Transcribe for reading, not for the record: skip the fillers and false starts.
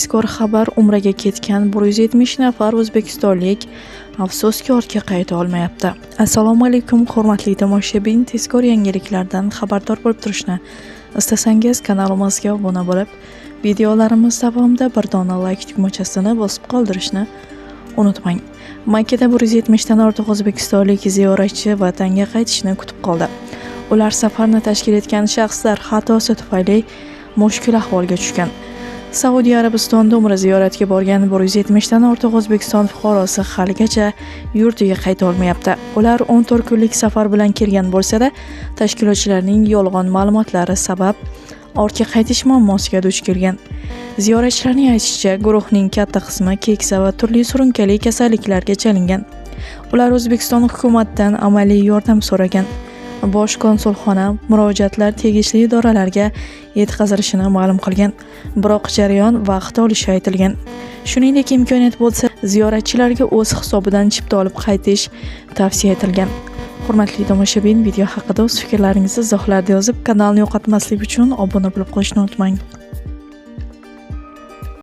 Tezkor xabar: Umraga ketgan 170 nafar o'zbekistonlik afsuski ortga qayta olmayapti. Assalomu alaykum hurmatli tomoshabin, tezkor yangiliklardan xabardor bo'lib turishni istasangiz kanalimizga obuna bo'lib, videolarimiz davomida bir dona like tugmachasini bosib qoldirishni unutmang. Makkada 170 dan ortiq o'zbekistonlik ziyoratchi vatanga qaytishni kutib qoldi. Ular safarni tashkil etgan shaxslar xatosi tufayli mushkul ahvolga tushgan. Saudiya Arabistonida umra ziyoratiga borgan 170 dan ortiq O'zbekiston fuqarosi haligacha yurtiga qayta olmayapti. Ular 14 kunlik safar bilan kelgan bo'lsa-da, tashkilotchilarning yolg'on ma'lumotlari sabab ortga qaytish muammosiga duch kelgan. Ziyoratchilarning aytishicha, guruhning katta qismi keksa va turli surunkali kasalliklarga chalingan. Ular O'zbekiston hukumatidan amaliy yordam so'ragan. Bosh konsulxona murojaatlar tegishli idoralarga yetkazilishini ma'lum qilgan, biroq jarayon vaqt olishi aytilgan. Shuningdek, imkoniyat bo'lsa, ziyoratchilarga o'z hisobidan chipta olib qaytish tavsiya etilgan. Hurmatli tomoshabin, video haqida o'z fikrlaringizni izohlarda yozib, kanalni yo'qotmaslik uchun obuna bo'lib qo'yishni unutmang.